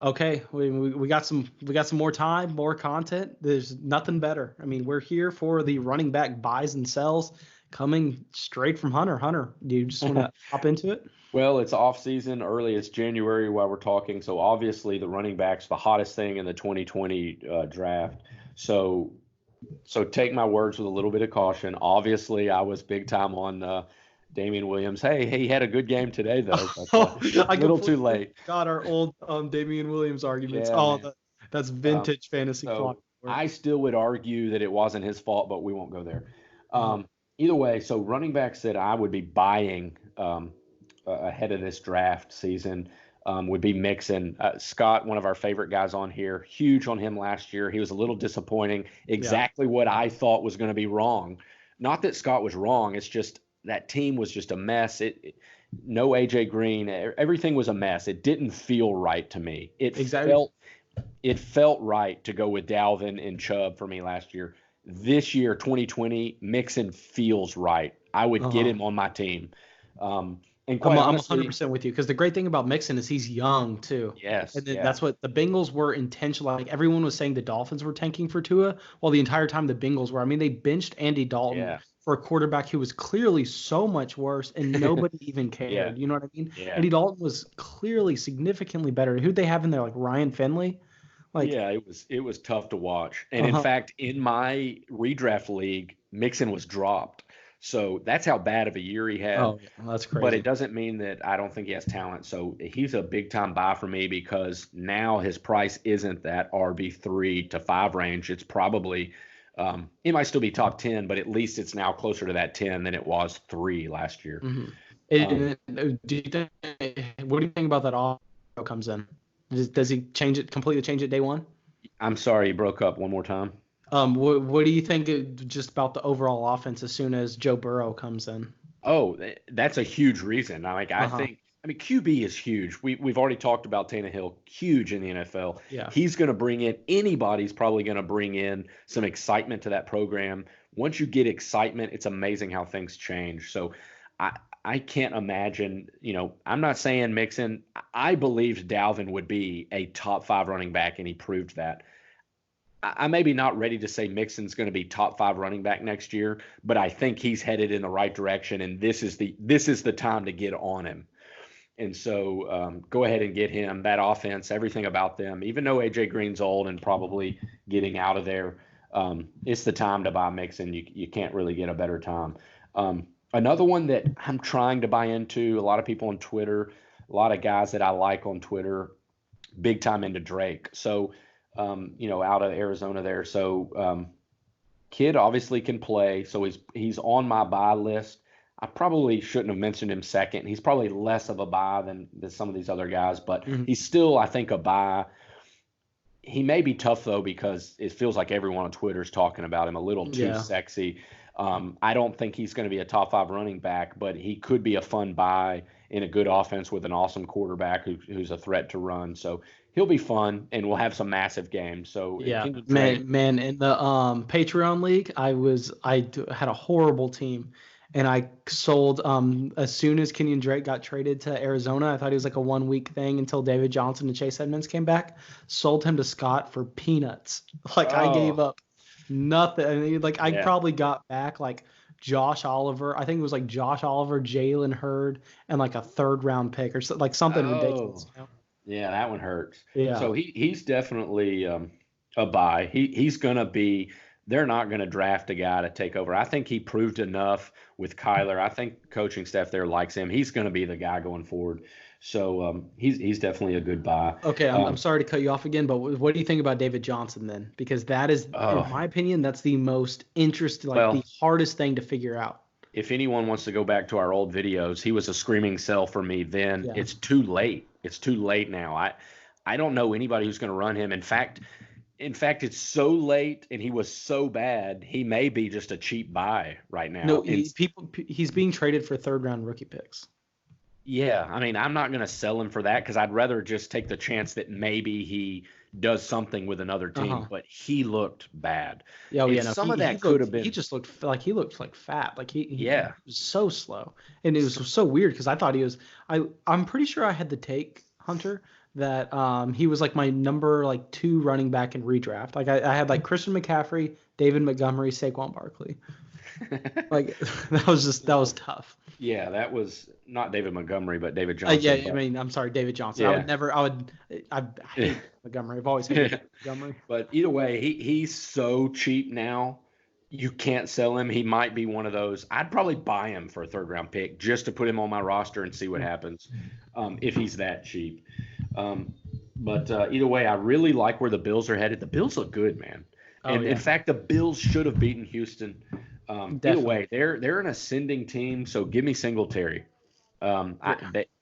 Okay, we got some more time, more content. There's nothing better. I mean, we're here for the running back buys and sells coming straight from Hunter. Hunter, do you just want to hop into it? Well, it's off season, early. It's January while we're talking. So obviously the running back's the hottest thing in the 2020 draft. So so take my words with a little bit of caution. Obviously, I was big time on Damian Williams. Hey, he had a good game today though, but Oh, I little too completely late. forgot our old Damian Williams arguments. Yeah, Oh, man. that's Um, vintage fantasy so clock. I still would argue that it wasn't his fault, but we won't go there. Uh-huh. Either way, so running back said I would be buying ahead of this draft season would be Mixon. Scott, one of our favorite guys on here, huge on him last year. He was a little disappointing. Yeah, Exactly what I thought was going to be wrong. Not that Scott was wrong. It's just that team was just a mess. No AJ Green. Everything was a mess. It didn't feel right to me. exactly. It felt right to go with Dalvin and Chubb for me last year. This year, 2020, Mixon feels right. I would get Uh-huh. him on my team. And I'm quite I'm honestly, 100% with you because the great thing about Mixon is he's young too. yes, And then yeah, that's what the Bengals were intentional. Like everyone was saying the Dolphins were tanking for Tua, while the entire time the Bengals were. I mean, they benched Andy Dalton yeah, for a quarterback who was clearly so much worse and nobody even yeah, cared. You know what I mean? yeah, Andy Dalton was clearly significantly better. Who'd they have in there? Like Ryan Finley? Like, yeah. It was tough to watch. And in uh-huh. fact, in my redraft league, Mixon was dropped. So that's how bad of a year he had. Oh, yeah, that's But it crazy. doesn't mean that I don't think he has talent. So he's a big time buy for me because now his price isn't that RB3 to 5 range. It's probably it might still be top 10, but at least it's now closer to that 10 than it was 3 last year. Hmm. Um, Do you think, what do you think about that offer comes in? Does he change it completely change it day one? I'm sorry, he broke up one more time. What do you think just about the overall offense as soon as Joe Burrow comes in? Oh, that's a huge reason. I Uh-huh. think I mean QB is huge. We've already talked about Tannehill, huge in the NFL. Yeah. He's going to bring in anybody's probably going to bring in some excitement to that program. Once you get excitement, it's amazing how things change. So I I can't imagine, I'm not saying Mixon. I believed Dalvin would be a top 5 running back, and he proved that. I maybe not ready to say Mixon's going to be top 5 running back next year, but I think he's headed in the right direction, and this is the time to get on him. And so go ahead and get him. That offense, everything about them, even though AJ Green's old and probably getting out of there, it's the time to buy Mixon. You can't really get a better time. Another one that I'm trying to buy into, a lot of people on Twitter, a lot of guys that I like on Twitter, big time into Drake. So out of Arizona there. So kid obviously can play, so he's on my buy list. I probably shouldn't have mentioned him second. He's probably less of a buy than some of these other guys, but Mhm. he's still, I think, a buy. He may be tough though because it feels like everyone on Twitter is talking about him a little too Yeah. sexy. I don't think he's going to be a top 5 running back, but he could be a fun buy in a good offense with an awesome quarterback who's a threat to run. So he'll be fun, and we'll have some massive games. So Yeah, Kenyon Drake, man, in the Patreon league, had a horrible team, and I sold as soon as Kenyon Drake got traded to Arizona. I thought he was like a 1 week thing until David Johnson and Chase Edmonds came back. Sold him to Scott for peanuts. Like I gave oh up nothing. I mean, like I yeah, probably got back like Josh Oliver. I think it was like Josh Oliver, Jalen Hurd, and like a third round pick or so, like something oh ridiculous. You know? yeah, that one hurts. Yeah. So he's definitely a buy. He's gonna be. They're not gonna draft a guy to take over. I think he proved enough with Kyler. I think the coaching staff there likes him. He's gonna be the guy going forward. So he's definitely a good buy. Okay, I'm Um, sorry to cut you off again, but what do you think about David Johnson then? Because that is, in oh my opinion, that's the most interesting, like the well, hardest thing to figure out. if anyone wants to go back to our old videos, he was a screaming sell for me then. Yeah. It's too late. It's too late now. I don't know anybody who's going to run him. In fact, it's so late and he was so bad, he may be just a cheap buy right No, now. And he's being traded for third round rookie picks. yeah, I mean, I'm not going to sell him for that because I'd rather just take the chance that maybe he does something with another team, Uh-huh. but he looked bad. Yeah, oh And yeah, no, some of he that could looked have he been, just looked like he looked like fat. Like he yeah. was so slow. And it was so weird because I thought he was I'm pretty sure I had the take Hunter that he was like my number like 2 running back in redraft. Like I had like Christian McCaffrey, David Montgomery, Saquon Barkley. Like that was tough. Yeah, that was not David Montgomery, but David Johnson. Yeah, I But mean, I'm sorry, David Johnson. yeah, I hate Montgomery. I've always hated Montgomery. but either way, he's so cheap now. You can't sell him. He might be one of those. I'd probably buy him for a third round pick just to put him on my roster and see what happens if he's that cheap. But either way, I really like where the Bills are headed. The Bills look good, man. And in fact, the Bills should have beaten Houston. Either way, they're an ascending team. So give me Singletary.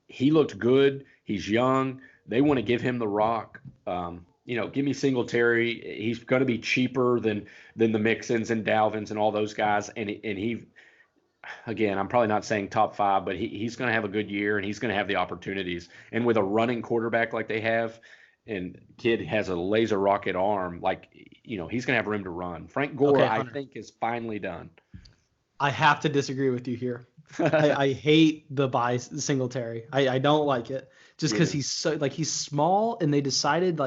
He looked good. He's young. They want to give him the rock. Give me Singletary. He's going to be cheaper than the Mixons and Dalvins and all those guys. And he, again, I'm probably not saying top 5, but he's going to have a good year and he's going to have the opportunities. And with a running quarterback like they have, and kid has a laser rocket arm, he's going to have room to run. Frank Gore, I think, is finally done. I have to disagree with you here. I hate the buy Singletary. I don't like it just because he's small, and they decided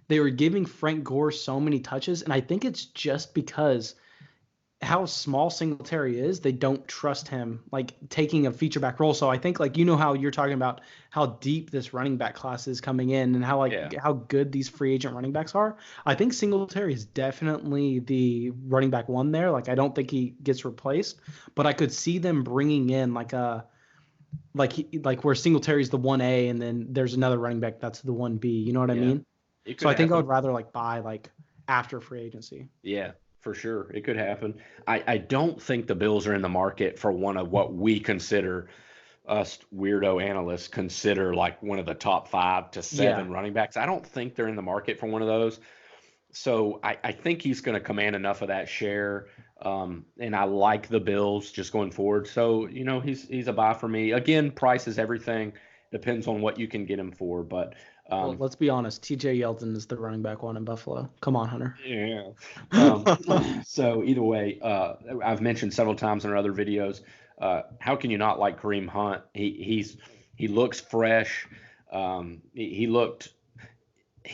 they were giving Frank Gore so many touches, and I think it's just because how small Singletary is, they don't trust him taking a feature back role. So I think how you're talking about how deep this running back class is coming in and how how good these free agent running backs are. I think Singletary is definitely the running back 1 there. I don't think he gets replaced, but I could see them bringing in where Singletary's the 1A and then there's another running back that's the 1B. You know what I mean? So I think I would rather buy after free agency. Yeah. For sure. It could happen. I don't think the Bills are in the market for one of what we consider, us weirdo analysts consider one of the top 5 to 7 running backs. I don't think they're in the market for one of those. So I think he's going to command enough of that share. And I like the Bills just going forward. So, he's a buy for me. Again, price is everything. Depends on what you can get him for. But well, let's be honest. TJ Yeldon is the running back 1 in Buffalo. Come on, Hunter. Yeah. So either way, I've mentioned several times in our other videos, how can you not like Kareem Hunt? He looks fresh. He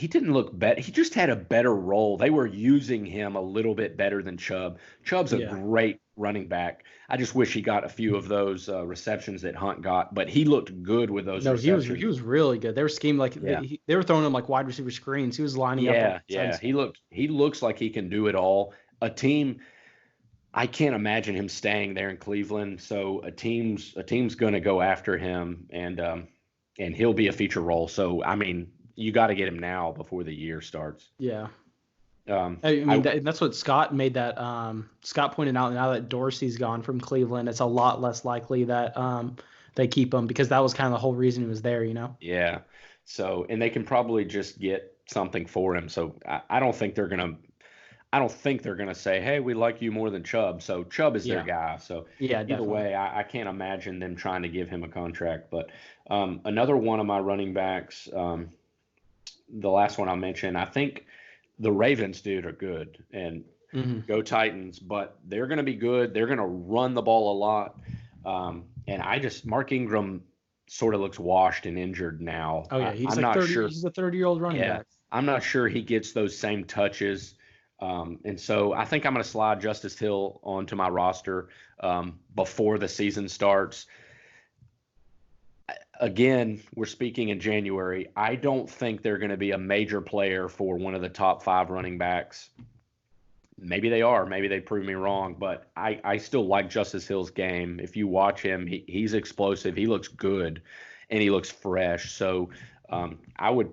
didn't look bad. He just had a better role. They were using him a little bit better than Chubb. Chubb's a great running back. I just wish he got a few of those receptions that Hunt got, but he looked good with those receptions. He was really good. They were scheming they were throwing him wide receiver screens. He was lining up. Yeah. He looks like he can do it all. A team, I can't imagine him staying there in Cleveland. So a team's going to go after him, and he'll be a feature role. So I mean, you got to get him now before the year starts. Yeah. That's what Scott made that. Scott pointed out now that Dorsey's gone from Cleveland, it's a lot less likely that they keep him because that was kind of the whole reason he was there, Yeah. So, and they can probably just get something for him. So I don't think they're gonna say, hey, we like you more than Chubb. So Chubb is their guy. So either way, I can't imagine them trying to give him a contract. But another one of my running backs, the last one I mentioned, I think the Ravens, dude, are good, and go Titans, but they're going to be good. They're going to run the ball a lot. And Mark Ingram sort of looks washed and injured now. Oh, yeah. He's not sure. He's a 30-year-old running back. I'm not sure he gets those same touches. And so I think I'm going to slide Justice Hill onto my roster before the season starts. Again, we're speaking in January. I don't think they're going to be a major player for one of the top 5 running backs. Maybe they are. Maybe they prove me wrong. But I still like Justice Hill's game. If you watch him, he's explosive. He looks good, and he looks fresh. So I would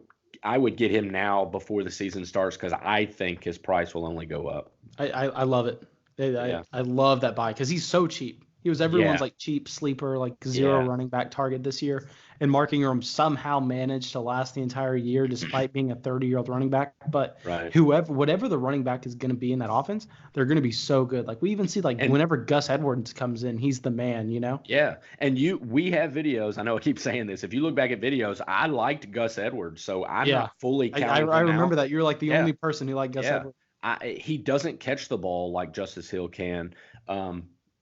get him now before the season starts because I think his price will only go up. I love it. I love that buy because he's so cheap. He was everyone's cheap sleeper, zero running back target this year. And Mark Ingram somehow managed to last the entire year despite being a 30-year-old running back. But whatever the running back is going to be in that offense, they're going to be so good. We even see whenever Gus Edwards comes in, he's the man, Yeah. And we have videos. I know I keep saying this. If you look back at videos, I liked Gus Edwards. So I'm not fully counting I remember that. You're the only person who liked Gus Edwards. He doesn't catch the ball like Justice Hill can.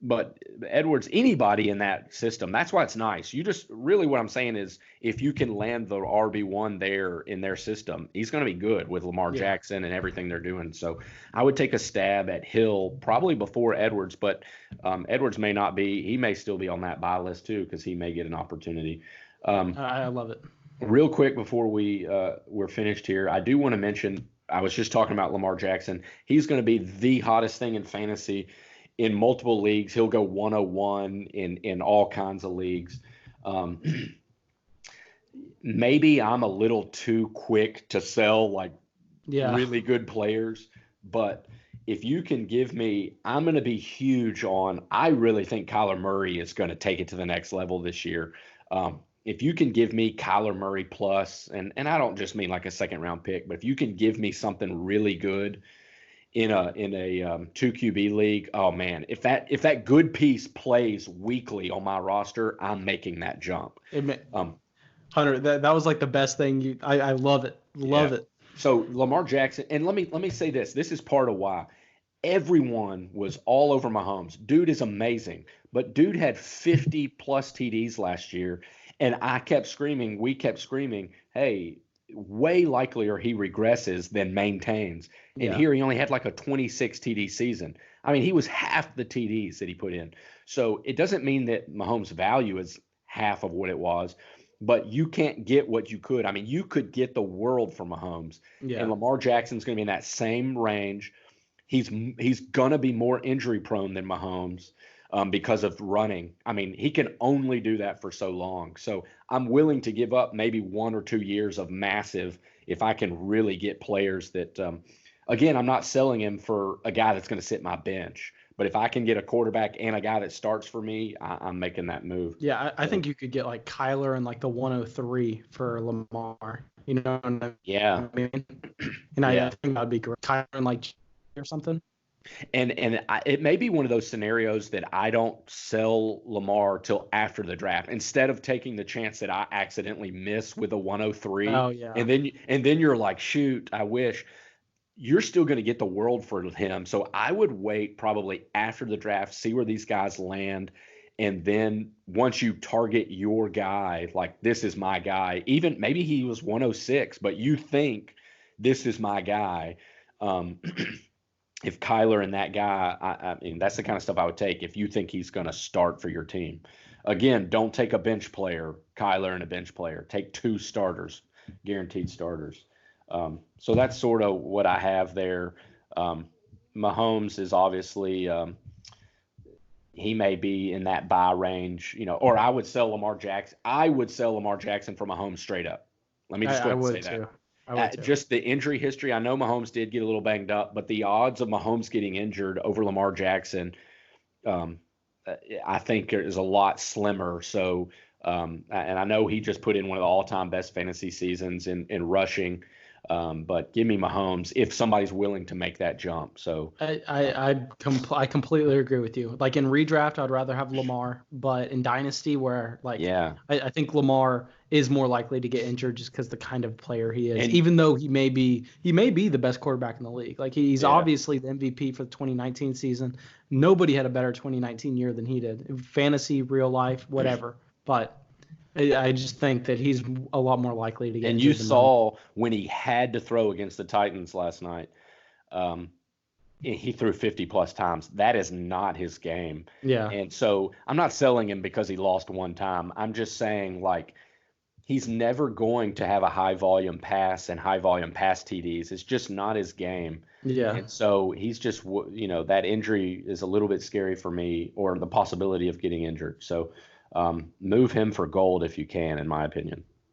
But Edwards, anybody in that system, that's why it's nice. You just really what I'm saying is if you can land the RB1 there in their system, he's going to be good with Lamar Yeah. Jackson and everything they're doing. So I would take a stab at Hill probably before Edwards, but Edwards may not be. He may still be on that buy list too because he may get an opportunity. I love it. Real quick before we're finished here, I do want to mention I was just talking about Lamar Jackson. He's going to be the hottest thing in fantasy in multiple leagues. He'll go 101 in all kinds of leagues. Maybe I'm a little too quick to sell like really good players, but if you can give me, I'm going to be huge on. I really think Kyler Murray is going to take it to the next level this year. If you can give me Kyler Murray plus, and I don't just mean like a second round pick, but if you can give me something really good in a 2 QB league, oh man, if that good piece plays weekly on my roster, I'm making that jump. Hunter, that was like the best thing. I love it. Love it. So Lamar Jackson, and let me say this. This is part of why everyone was all over Mahomes. Dude is amazing, but dude had 50 plus TDs last year, and we kept screaming, hey, way likelier he regresses than maintains. And here he only had like a 26 TD season. I mean, he was half the TDs that he put in. So it doesn't mean that Mahomes' value is half of what it was, but you can't get what you could. I mean, you could get the world from Mahomes. Yeah. And Lamar Jackson's going to be in that same range. He's going to be more injury prone than Mahomes because of running. I mean, he can only do that for so long. So I'm willing to give up maybe 1 or 2 years of massive if I can really get players that again, I'm not selling him for a guy that's going to sit my bench. But if I can get a quarterback and a guy that starts for me, I'm making that move. Yeah, I think you could get like Kyler and like the 103 for Lamar. You know what I mean? Yeah. And I think that would be great. Kyler and like or something. And it may be one of those scenarios that I don't sell Lamar till after the draft instead of taking the chance that I accidentally miss with a 103. Oh yeah. And then you're like, shoot, I wish. You're still going to get the world for him. So I would wait probably after the draft, see where these guys land. And then once you target your guy, like this is my guy, even maybe he was 106, but you think this is my guy. If Kyler and that guy, I mean, that's the kind of stuff I would take if you think he's going to start for your team. Again, don't take a bench player, Kyler and a bench player. Take 2 starters, guaranteed starters. So that's sort of what I have there. Mahomes is obviously he may be in that buy range, or I would sell Lamar Jackson. I would sell Lamar Jackson for Mahomes straight up. Let me just go ahead and say that. Just the injury history. I know Mahomes did get a little banged up, but the odds of Mahomes getting injured over Lamar Jackson, I think is a lot slimmer. So, and I know he just put in one of the all-time best fantasy seasons in rushing. But give me Mahomes if somebody's willing to make that jump. So I completely agree with you. Like in redraft, I'd rather have Lamar, but in Dynasty, where I think Lamar is more likely to get injured just because the kind of player he is. And even though he may be the best quarterback in the league. Like he's obviously the MVP for the 2019 season. Nobody had a better 2019 year than he did. Fantasy, real life, whatever. But I just think that he's a lot more likely to get. And you saw when he had to throw against the Titans last night, he threw 50 plus times. That is not his game. Yeah. And so I'm not selling him because he lost one time. I'm just saying like he's never going to have a high volume pass and high volume pass TDs. It's just not his game. Yeah. And so he's just, that injury is a little bit scary for me, or the possibility of getting injured. So move him for gold if you can, in my opinion.